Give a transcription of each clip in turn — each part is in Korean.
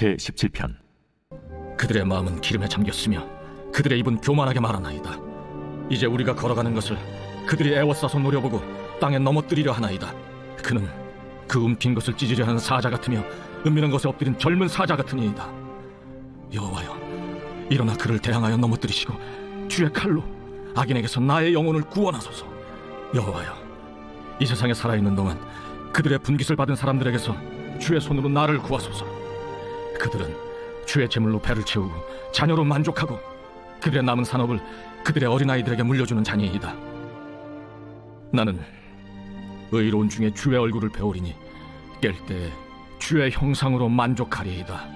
제17편. 그들의 마음은 기름에 잠겼으며 그들의 입은 교만하게 말하나이다. 이제 우리가 걸어가는 것을 그들이 애워싸서 노려보고 땅에 넘어뜨리려 하나이다. 그는 그 움킨 것을 찢으려 하는 사자 같으며 은밀한 것에 엎드린 젊은 사자 같으니이다. 여호와여, 일어나 그를 대항하여 넘어뜨리시고 주의 칼로 악인에게서 나의 영혼을 구원하소서. 여호와여, 이 세상에 살아있는 동안 그들의 분깃을 받은 사람들에게서 주의 손으로 나를 구하소서. 그들은 주의 제물로 배를 채우고 자녀로 만족하고 그들의 남은 산업을 그들의 어린아이들에게 물려주는 자니이다. 나는 의로운 중에 주의 얼굴을 배우리니 깰 때에 주의 형상으로 만족하리이다.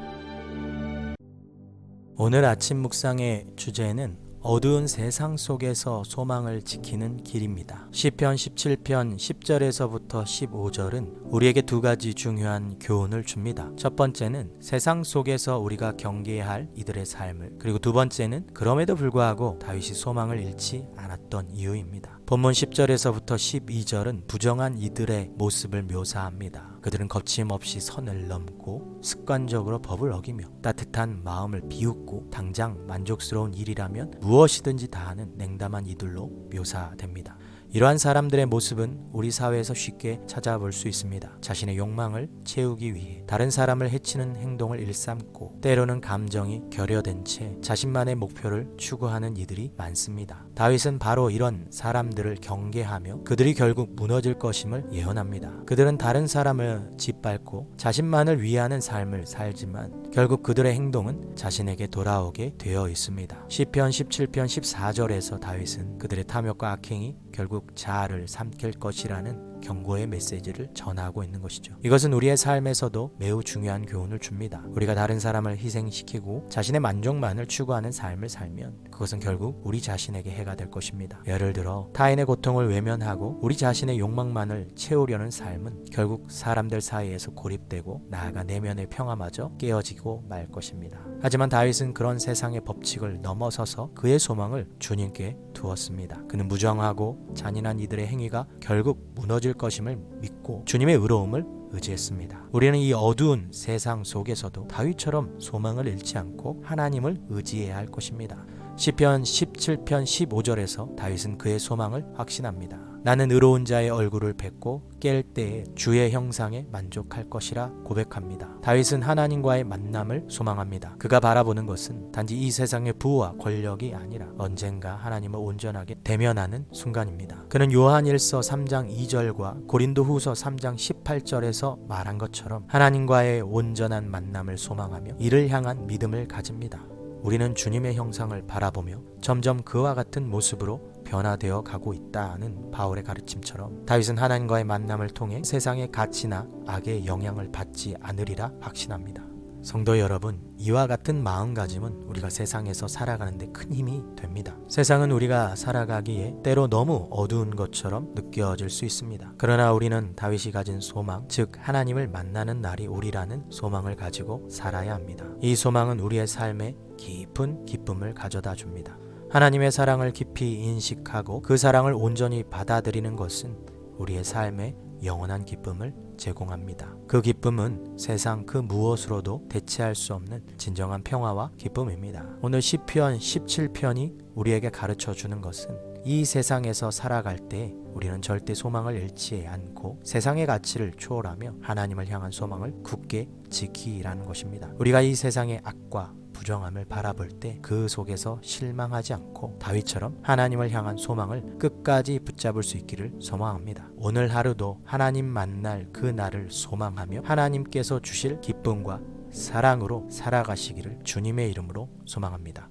오늘 아침 묵상의 주제는 어두운 세상 속에서 소망을 지키는 길입니다. 시편 17편 10절에서부터 15절은 우리에게 두 가지 중요한 교훈을 줍니다. 첫 번째는 세상 속에서 우리가 경계해야 할 이들의 삶을, 그리고 두 번째는 그럼에도 불구하고 다윗이 소망을 잃지 않았던 이유입니다. 본문 10절에서부터 12절은 부정한 이들의 모습을 묘사합니다. 그들은 거침없이 선을 넘고 습관적으로 법을 어기며 따뜻한 마음을 비웃고 당장 만족스러운 일이라면 무엇이든지 다하는 냉담한 이들로 묘사됩니다. 이러한 사람들의 모습은 우리 사회에서 쉽게 찾아볼 수 있습니다. 자신의 욕망을 채우기 위해 다른 사람을 해치는 행동을 일삼고 때로는 감정이 결여된 채 자신만의 목표를 추구하는 이들이 많습니다. 다윗은 바로 이런 사람들을 경계하며 그들이 결국 무너질 것임을 예언합니다. 그들은 다른 사람을 짓밟고 자신만을 위하는 삶을 살지만 결국 그들의 행동은 자신에게 돌아오게 되어 있습니다. 시편 17편 14절에서 다윗은 그들의 탐욕과 악행이 결국 자아를 삼킬 것이라는 경고의 메시지를 전하고 있는 것이죠. 이것은 우리의 삶에서도 매우 중요한 교훈을 줍니다. 우리가 다른 사람을 희생시키고 자신의 만족만을 추구하는 삶을 살면 그것은 결국 우리 자신에게 해가 될 것입니다. 예를 들어 타인의 고통을 외면하고 우리 자신의 욕망만을 채우려는 삶은 결국 사람들 사이에서 고립되고 나아가 내면의 평화마저 깨어지고 말 것입니다. 하지만 다윗은 그런 세상의 법칙을 넘어서서 그의 소망을 주님께 두었습니다. 그는 무정하고 잔인한 이들의 행위가 결국 무너질 것임을 믿고 주님의 의로움을 의지했습니다. 우리는 이 어두운 세상 속에서도 다윗처럼 소망을 잃지 않고 하나님을 의지해야 할 것입니다. 시편 17편 15절에서 다윗은 그의 소망을 확신합니다. 나는 의로운 자의 얼굴을 뵙고 깰 때에 주의 형상에 만족할 것이라 고백합니다. 다윗은 하나님과의 만남을 소망합니다. 그가 바라보는 것은 단지 이 세상의 부와 권력이 아니라 언젠가 하나님을 온전하게 대면하는 순간입니다. 그는 요한일서 3장 2절과 고린도후서 3장 18절에서 말한 것처럼 하나님과의 온전한 만남을 소망하며 이를 향한 믿음을 가집니다. 우리는 주님의 형상을 바라보며 점점 그와 같은 모습으로 변화되어 가고 있다는 바울의 가르침처럼 다윗은 하나님과의 만남을 통해 세상의 가치나 악의 영향을 받지 않으리라 확신합니다. 성도 여러분, 이와 같은 마음가짐은 우리가 세상에서 살아가는 데 큰 힘이 됩니다. 세상은 우리가 살아가기에 때로 너무 어두운 것처럼 느껴질 수 있습니다. 그러나 우리는 다윗이 가진 소망, 즉 하나님을 만나는 날이 오리라는 소망을 가지고 살아야 합니다. 이 소망은 우리의 삶에 깊은 기쁨을 가져다 줍니다. 하나님의 사랑을 깊이 인식하고 그 사랑을 온전히 받아들이는 것은 우리의 삶에 영원한 기쁨을 제공합니다. 그 기쁨은 세상 그 무엇으로도 대체할 수 없는 진정한 평화와 기쁨입니다. 오늘 시편 17편이 우리에게 가르쳐 주는 것은 이 세상에서 살아갈 때 우리는 절대 소망을 잃지 않고 세상의 가치를 초월하며 하나님을 향한 소망을 굳게 지키라는 것입니다. 우리가 이 세상의 악과 부정함을 바라볼 때 그 속에서 실망하지 않고 다윗처럼 하나님을 향한 소망을 끝까지 붙잡을 수 있기를 소망합니다. 오늘 하루도 하나님 만날 그 날을 소망하며 하나님께서 주실 기쁨과 사랑으로 살아가시기를 주님의 이름으로 소망합니다.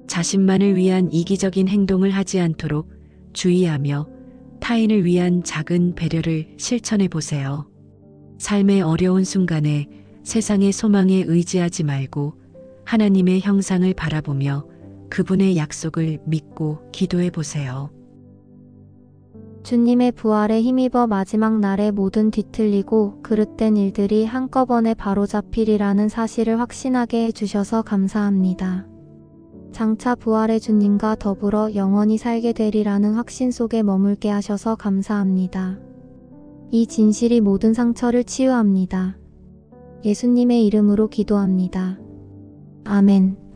자신만을 위한 이기적인 행동을 하지 않도록 주의하며 타인을 위한 작은 배려를 실천해 보세요. 삶의 어려운 순간에 세상의 소망에 의지하지 말고 하나님의 형상을 바라보며 그분의 약속을 믿고 기도해 보세요. 주님의 부활에 힘입어 마지막 날에 모든 뒤틀리고 그릇된 일들이 한꺼번에 바로잡히리라는 사실을 확신하게 해주셔서 감사합니다. 장차 부활의 주님과 더불어 영원히 살게 되리라는 확신 속에 머물게 하셔서 감사합니다. 이 진실이 모든 상처를 치유합니다. 예수님의 이름으로 기도합니다. 아멘.